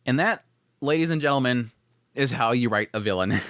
And that, ladies and gentlemen, is how you write a villain.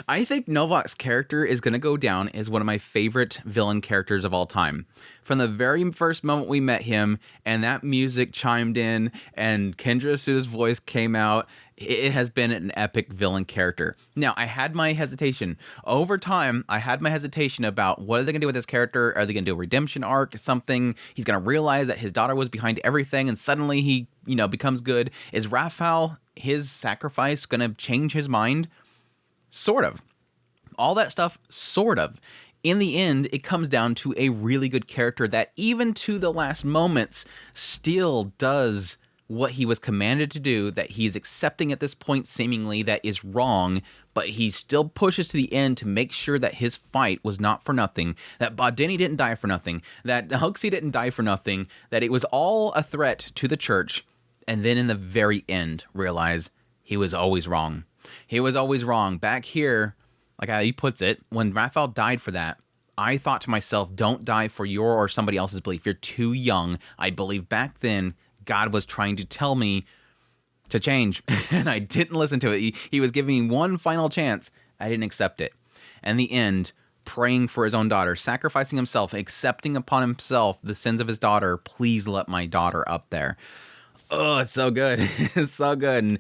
I think Novak's character is going to go down as one of my favorite villain characters of all time. From the very first moment we met him and that music chimed in and Kendra Suda's voice came out, it has been an epic villain character. Now, I had my hesitation. Over time, I had my hesitation about what are they going to do with this character? Are they going to do a redemption arc? Something he's going to realize that his daughter was behind everything and suddenly he, becomes good. Is Raphael, his sacrifice, going to change his mind? Sort of. All that stuff, sort of. In the end, it comes down to a really good character that even to the last moments still does what he was commanded to do, that he's accepting at this point seemingly that is wrong, but he still pushes to the end to make sure that his fight was not for nothing, that Bodini didn't die for nothing, that Huxley didn't die for nothing, that it was all a threat to the church, and then in the very end realize he was always wrong. He was always wrong. Back here, like how he puts it, when Raphael died for that, I thought to myself, don't die for your or somebody else's belief. You're too young. I believe back then God was trying to tell me to change, and I didn't listen to it. He was giving me one final chance. I didn't accept it. And the end, praying for his own daughter, sacrificing himself, accepting upon himself the sins of his daughter. Please let my daughter up there. Oh, it's so good. It's so good. And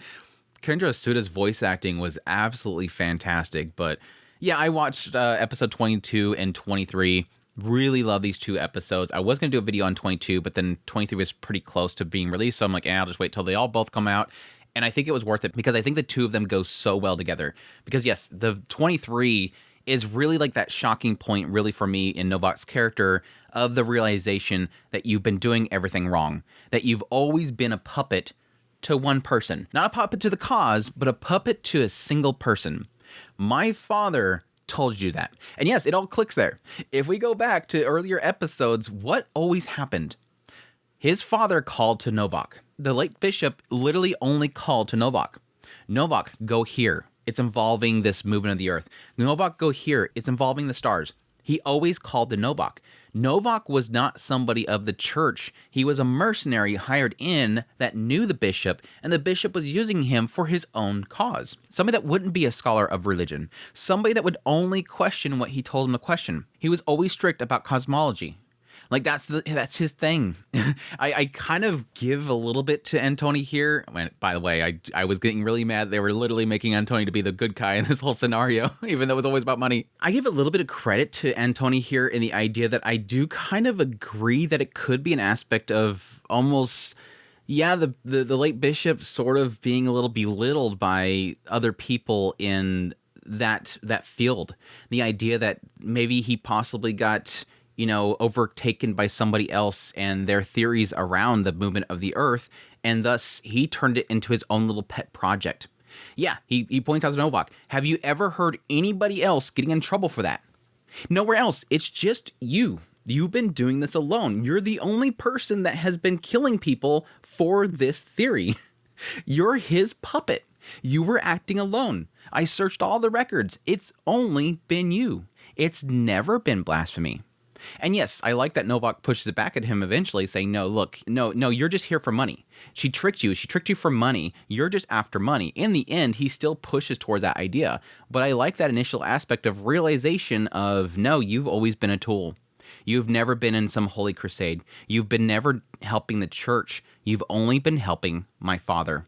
Kendra Suda's voice acting was absolutely fantastic. But yeah, I watched episode 22 and 23. Really love these two episodes. I was going to do a video on 22, but then 23 was pretty close to being released. So I'm like, I'll just wait till they all both come out. And I think it was worth it because I think the two of them go so well together. Because yes, the 23 is really like that shocking point really for me in Novak's character of the realization that you've been doing everything wrong. That you've always been a puppet to one person. Not a puppet to the cause, but a puppet to a single person. My father told you that. And yes, it all clicks there. If we go back to earlier episodes, what always happened? His father called to Novak. The late bishop literally only called to Novak. Novak, go here. It's involving this movement of the earth. Novak, go here. It's involving the stars. He always called to Novak. Novak was not somebody of the church. He was a mercenary hired in that knew the bishop, and the bishop was using him for his own cause. Somebody that wouldn't be a scholar of religion. Somebody that would only question what he told him to question. He was always strict about cosmology. Like, that's his thing. I kind of give a little bit to Antoni here. By the way, I was getting really mad. They were literally making Antoni to be the good guy in this whole scenario, even though it was always about money. I give a little bit of credit to Antoni here in the idea that I do kind of agree that it could be an aspect of almost, the late bishop sort of being a little belittled by other people in that field. The idea that maybe he possibly got overtaken by somebody else and their theories around the movement of the earth, and thus he turned it into his own little pet project. Yeah, he points out to Novak, have you ever heard anybody else getting in trouble for that? Nowhere else. It's just you. You've been doing this alone. You're the only person that has been killing people for this theory. You're his puppet. You were acting alone. I searched all the records. It's only been you. It's never been blasphemy. And yes, I like that Novak pushes it back at him eventually, saying, no, you're just here for money. She tricked you for money. You're just after money. In the end, he still pushes towards that idea. But I like that initial aspect of realization of, no, you've always been a tool. You've never been in some holy crusade. You've been never helping the church. You've only been helping my father.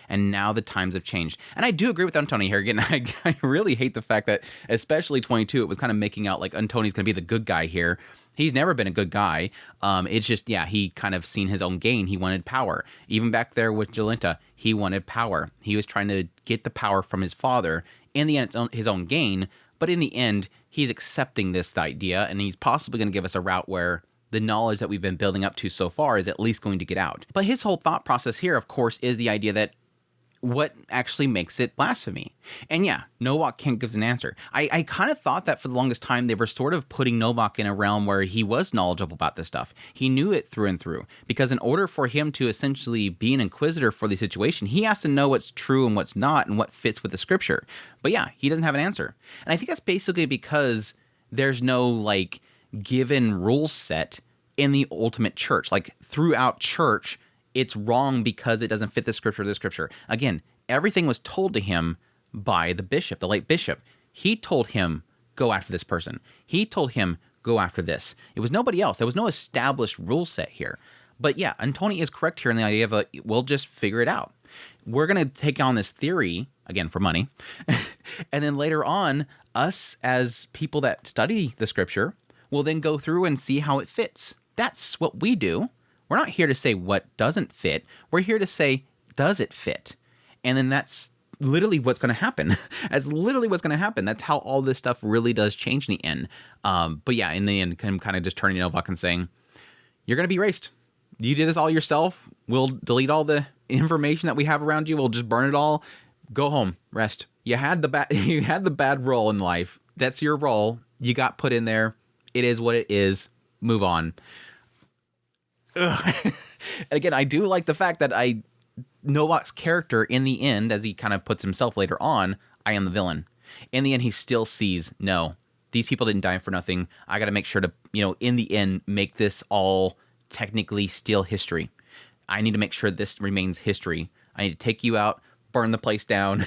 And now the times have changed. And I do agree with Antoni here. Again, I really hate the fact that, especially 22, it was kind of making out like Antoni's going to be the good guy here. He's never been a good guy. It's just, he kind of seen his own gain. He wanted power. Even back there with Jolenta, he wanted power. He was trying to get the power from his father. In the end, it's his own gain. But in the end, he's accepting this idea, and he's possibly going to give us a route where the knowledge that we've been building up to so far is at least going to get out. But his whole thought process here, of course, is the idea that what actually makes it blasphemy? And Novak can't give an answer. I kind of thought that for the longest time they were sort of putting Novak in a realm where he was knowledgeable about this stuff. He knew it through and through. Because in order for him to essentially be an inquisitor for the situation, he has to know what's true and what's not and what fits with the scripture. But he doesn't have an answer. And I think that's basically because there's no given rule set in the ultimate church. Throughout church, it's wrong because it doesn't fit this scripture. Again, everything was told to him by the bishop, the late bishop. He told him, go after this person. He told him, go after this. It was nobody else. There was no established rule set here. But yeah, Antoni is correct here in the idea of we'll just figure it out. We're going to take on this theory, again, for money. And then later on, us as people that study the scripture will then go through and see how it fits. That's what we do. We're not here to say what doesn't fit. We're here to say, does it fit? And then that's literally what's going to happen. That's literally what's going to happen. That's how all this stuff really does change in the end. But yeah, in the end, I'm kind of just turning to Novak and saying, you're going to be erased. You did this all yourself. We'll delete all the information that we have around you. We'll just burn it all. Go home. Rest. You had the bad role in life. That's your role. You got put in there. It is what it is. Move on. Ugh. Again, I do like the fact that Novak's character in the end, as he kind of puts himself later on, I am the villain. In the end, he still sees, no, these people didn't die for nothing. I got to make sure to, in the end, make this all technically still history. I need to make sure this remains history. I need to take you out, burn the place down.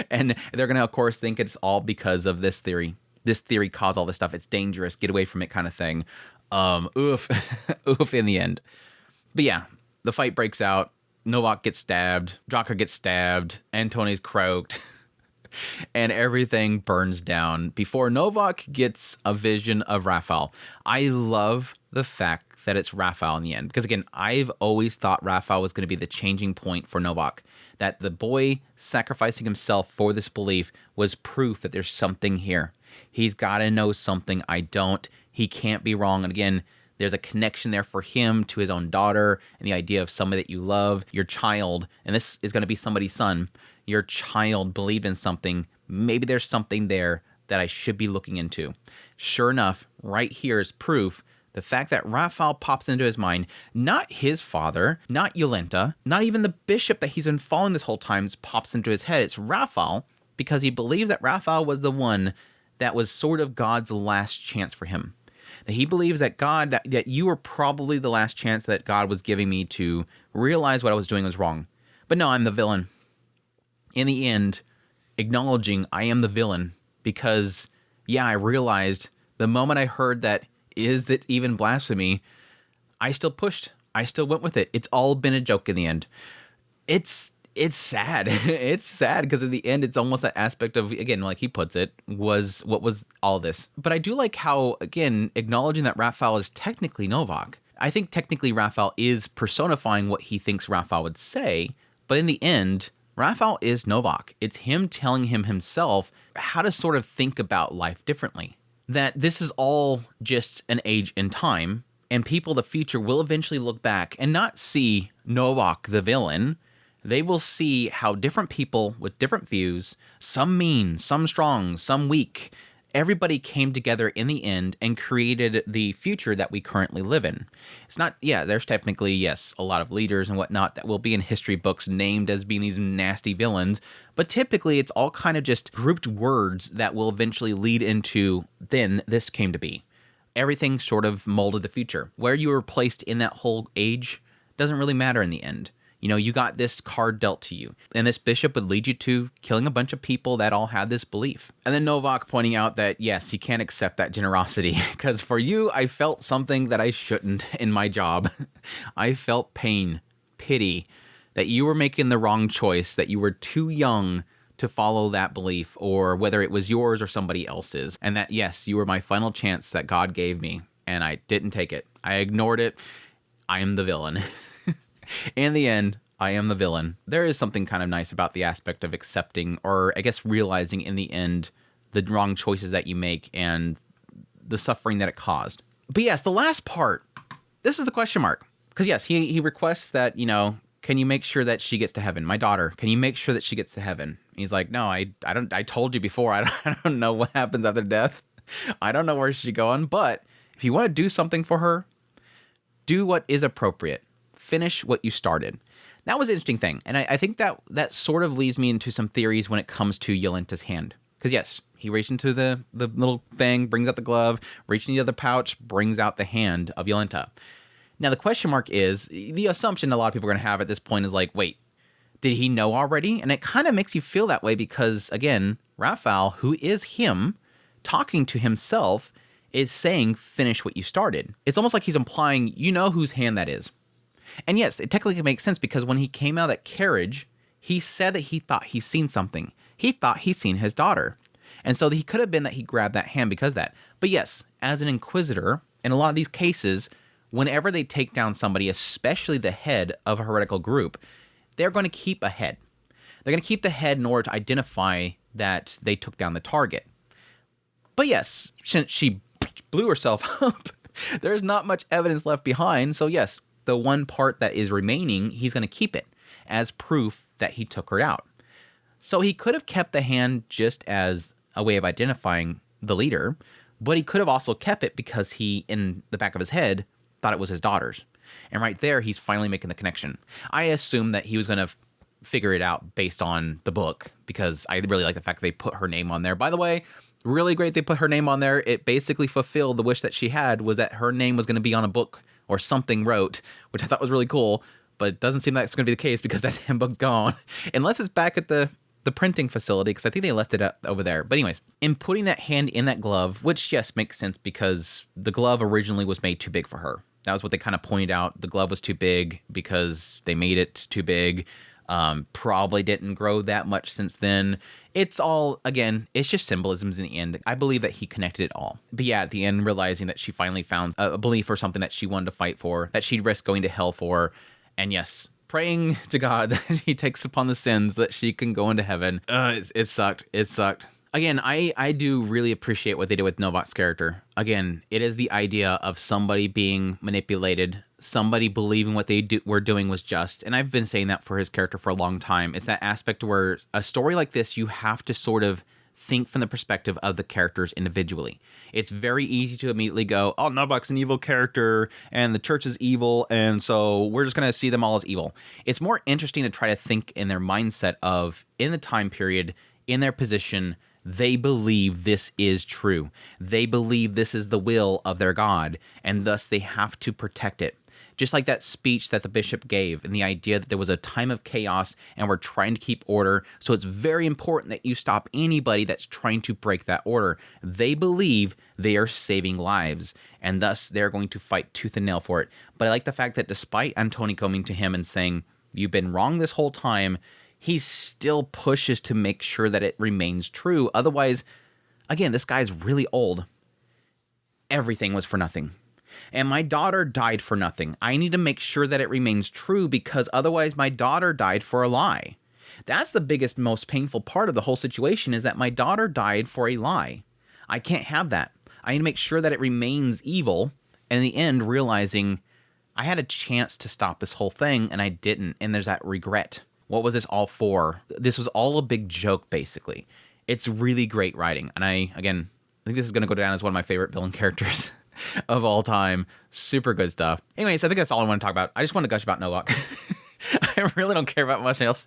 And they're going to, of course, think it's all because of this theory. This theory caused all this stuff. It's dangerous. Get away from it kind of thing. Oof. Oof in the end. But yeah, the fight breaks out. Novak gets stabbed. Jaka gets stabbed. Antoni's croaked. And everything burns down before Novak gets a vision of Raphael. I love the fact that it's Raphael in the end. Because again, I've always thought Raphael was going to be the changing point for Novak. That the boy sacrificing himself for this belief was proof that there's something here. He's got to know something I don't. He can't be wrong. And again, there's a connection there for him to his own daughter and the idea of somebody that you love, your child, and this is going to be somebody's son. Your child believed in something. Maybe there's something there that I should be looking into. Sure enough, right here is proof. The fact that Raphael pops into his mind, not his father, not Yolenta, not even the bishop that he's been following this whole time pops into his head. It's Raphael because he believes that Raphael was the one that was sort of God's last chance for him. That he believes that God, that you were probably the last chance that God was giving me to realize what I was doing was wrong. But no, I'm the villain. In the end, acknowledging I am the villain because, yeah, I realized the moment I heard that, is it even blasphemy? I still pushed. I still went with it. It's all been a joke in the end. It's sad. It's sad because in the end, it's almost that aspect of, again, like he puts it, was what was all this. But I do like how, again, acknowledging that Raphael is technically Novak. I think technically Raphael is personifying what he thinks Raphael would say. But in the end, Raphael is Novak. It's him telling him himself how to sort of think about life differently. That this is all just an age in time, and people of the future will eventually look back and not see Novak the villain. They will see how different people with different views, some mean, some strong, some weak, everybody came together in the end and created the future that we currently live in. It's not, yeah, there's technically, yes, a lot of leaders and whatnot that will be in history books named as being these nasty villains, but typically it's all kind of just grouped words that will eventually lead into then this came to be. Everything sort of molded the future. Where you were placed in that whole age doesn't really matter in the end. You got this card dealt to you, and this bishop would lead you to killing a bunch of people that all had this belief. And then Novak pointing out that, yes, you can't accept that generosity, because for you, I felt something that I shouldn't in my job. I felt pain, pity, that you were making the wrong choice, that you were too young to follow that belief, or whether it was yours or somebody else's. And that, yes, you were my final chance that God gave me, and I didn't take it. I ignored it. I am the villain. In the end, I am the villain. There is something kind of nice about the aspect of accepting, or I guess realizing in the end, the wrong choices that you make and the suffering that it caused. But yes, the last part, this is the question mark. Because yes, he requests that, can you make sure that she gets to heaven? My daughter, can you make sure that she gets to heaven? He's like, no, I told you before, I don't know what happens after death. I don't know where she's going, but if you want to do something for her, do what is appropriate. Finish what you started. That was an interesting thing. And I think that sort of leads me into some theories when it comes to Yolenta's hand. Because yes, he reaches into the little thing, brings out the glove, reaches into the other pouch, brings out the hand of Yolenta. Now, the question mark is, the assumption a lot of people are going to have at this point is like, wait, did he know already? And it kind of makes you feel that way because, again, Raphael, who is him, talking to himself, is saying, finish what you started. It's almost like he's implying, you know whose hand that is. And yes, it technically makes sense because when he came out of that carriage, he said that he thought he's seen something. He thought he's seen his daughter. And so he could have been that he grabbed that hand because of that. But yes, as an inquisitor, in a lot of these cases, whenever they take down somebody, especially the head of a heretical group, they're going to keep a head. They're going to keep the head in order to identify that they took down the target. But yes, since she blew herself up, there's not much evidence left behind. So yes, the one part that is remaining, he's going to keep it as proof that he took her out. So he could have kept the hand just as a way of identifying the leader, but he could have also kept it because he, in the back of his head, thought it was his daughter's. And right there, he's finally making the connection. I assumed that he was going to figure it out based on the book because I really like the fact that they put her name on there. By the way, really great they put her name on there. It basically fulfilled the wish that she had, was that her name was going to be on a book or something wrote, which I thought was really cool. But it doesn't seem like it's going to be the case because that damn book's gone. Unless it's back at the printing facility, because I think they left it over there. But anyways, in putting that hand in that glove, which, yes, makes sense because the glove originally was made too big for her. That was what they kind of pointed out. The glove was too big because they made it too big. Probably didn't grow that much since then. It's all, again, it's just symbolisms in the end. I believe that he connected it all. But yeah, at the end, realizing that she finally found a belief or something that she wanted to fight for, that she'd risk going to hell for. And yes, praying to God that he takes upon the sins that she can go into heaven. It sucked. It sucked. Again, I do really appreciate what they did with Novak's character. Again, it is the idea of somebody being manipulated, somebody believing what they were doing was just. And I've been saying that for his character for a long time. It's that aspect where a story like this, you have to sort of think from the perspective of the characters individually. It's very easy to immediately go, oh, Novak's an evil character and the church is evil, and so we're just going to see them all as evil. It's more interesting to try to think in their mindset of, in the time period, in their position, they believe this is true. They believe this is the will of their God, and thus they have to protect it. Just like that speech that the bishop gave, and the idea that there was a time of chaos and we're trying to keep order. So it's very important that you stop anybody that's trying to break that order. They believe they are saving lives, and thus they're going to fight tooth and nail for it. But I like the fact that despite Antoni coming to him and saying, you've been wrong this whole time, he still pushes to make sure that it remains true. Otherwise, again, this guy's really old. Everything was for nothing. And my daughter died for nothing. I need to make sure that it remains true because otherwise my daughter died for a lie. That's the biggest, most painful part of the whole situation, is that my daughter died for a lie. I can't have that. I need to make sure that it remains evil. And in the end, realizing I had a chance to stop this whole thing and I didn't. And there's that regret. What was this all for? This was all a big joke, basically. It's really great writing. And I think this is going to go down as one of my favorite villain characters of all time. Super good stuff. Anyways, I think that's all I want to talk about. I just want to gush about Novak. I really don't care about much else.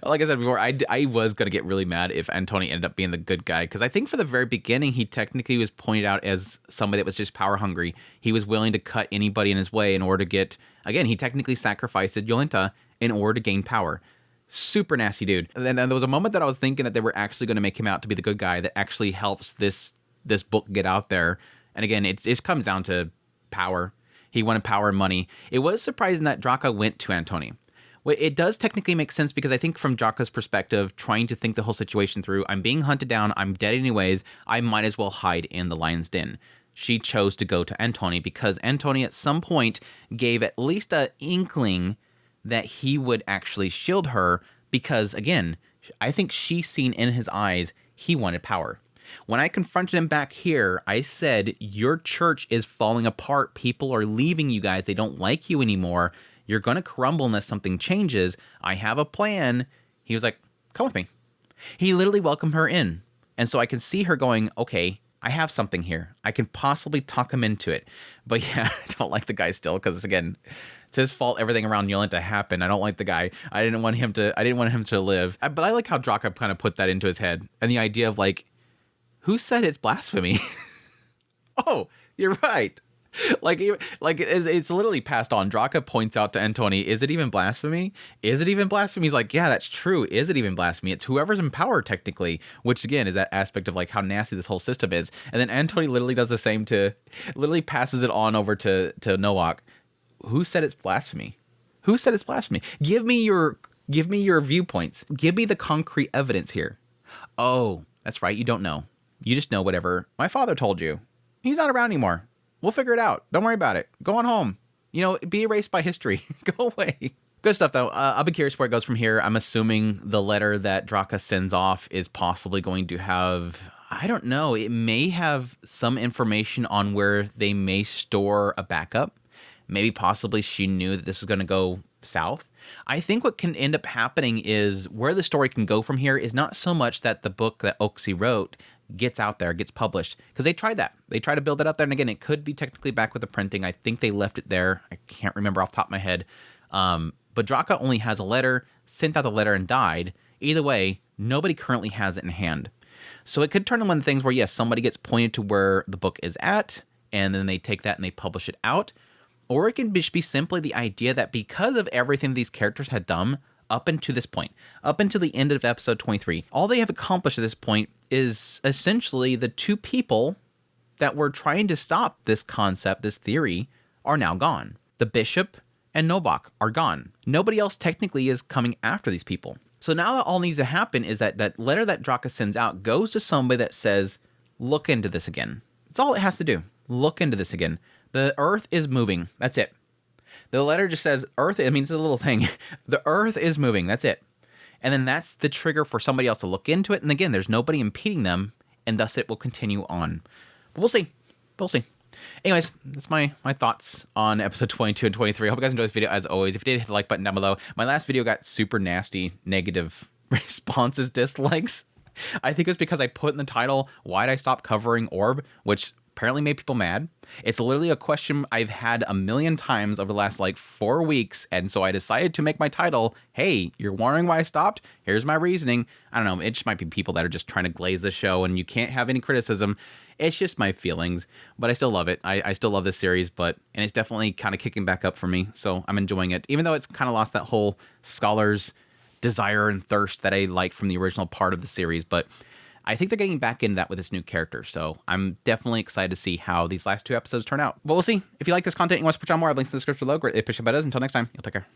Like I said before, I was going to get really mad if Antoni ended up being the good guy, because I think for the very beginning, he technically was pointed out as somebody that was just power hungry. He was willing to cut anybody in his way in order to get, again, he technically sacrificed Yolanta in order to gain power. Super nasty dude. And then there was a moment that I was thinking that they were actually going to make him out to be the good guy that actually helps this book get out there. And again, it comes down to power. He wanted power and money. It was surprising that Draka went to Antoni. Well, it does technically make sense because I think from Draka's perspective, trying to think the whole situation through, I'm being hunted down, I'm dead anyways, I might as well hide in the lion's den. She chose to go to Antoni because Antoni at some point gave at least an inkling that he would actually shield her because, again, I think she's seen in his eyes he wanted power. When I confronted him back here, I said, your church is falling apart. People are leaving you guys. They don't like you anymore. You're going to crumble unless something changes. I have a plan. He was like, come with me. He literally welcomed her in. And so I can see her going, okay, I have something here. I can possibly talk him into it. But yeah, I don't like the guy still because, again, it's his fault everything around Yolanta happened. I don't like the guy. I didn't want him to live. But I like how Draka kind of put that into his head. And the idea of like, who said it's blasphemy? Oh, you're right. It's literally passed on. Draka points out to Antoni, is it even blasphemy? Is it even blasphemy? He's like, yeah, that's true. Is it even blasphemy? It's whoever's in power, technically, which again is that aspect of like how nasty this whole system is. And then Antoni literally does the same literally passes it on over to Novak. Who said it's blasphemy? Who said it's blasphemy? Give me your viewpoints. Give me the concrete evidence here. Oh, that's right. You don't know. You just know whatever my father told you. He's not around anymore. We'll figure it out. Don't worry about it. Go on home. Be erased by history. Go away. Good stuff, though. I'll be curious where it goes from here. I'm assuming the letter that Draka sends off is possibly going to have, I don't know, it may have some information on where they may store a backup. Maybe possibly she knew that this was going to go south. I think what can end up happening is where the story can go from here is not so much that the book that Oxy wrote gets out there, gets published, because they tried that. They tried to build it up there, and again, it could be technically back with the printing. I think they left it there. I can't remember off the top of my head. But Draka only has a letter, sent out the letter, and died. Either way, nobody currently has it in hand. So it could turn into one of the things where, yes, somebody gets pointed to where the book is at, and then they take that and they publish it out. Or it can just be simply the idea that because of everything these characters had done up until this point, up until the end of episode 23, all they have accomplished at this point is essentially the two people that were trying to stop this concept, this theory, are now gone. The bishop and Novak are gone. Nobody else technically is coming after these people. So now all needs to happen is that letter that Draka sends out goes to somebody that says, look into this again. That's all it has to do. Look into this again. The earth is moving. That's it. The letter just says earth. It means a little thing. The earth is moving. That's it. And then that's the trigger for somebody else to look into it. And again, there's nobody impeding them, and thus it will continue on. But we'll see. We'll see. Anyways, that's my thoughts on episode 22 and 23. I hope you guys enjoyed this video as always. If you did, hit the like button down below. My last video got super nasty, negative responses, dislikes. I think it's because I put in the title, why'd I stop covering Orb, which apparently made people mad. It's literally a question I've had a million times over the last 4 weeks, and so I decided to make my title, hey, you're wondering why I stopped? Here's my reasoning. I don't know, it just might be people that are just trying to glaze the show, and you can't have any criticism. It's just my feelings, but I still love it. I still love this series, and it's definitely kind of kicking back up for me, so I'm enjoying it, even though it's kind of lost that whole scholar's desire and thirst that I liked from the original part of the series, but I think they're getting back into that with this new character, so I'm definitely excited to see how these last 2 episodes turn out. But we'll see. If you like this content and you want to watch more, I have links in the description below. Greatly appreciate it. Until next time, you'll take care.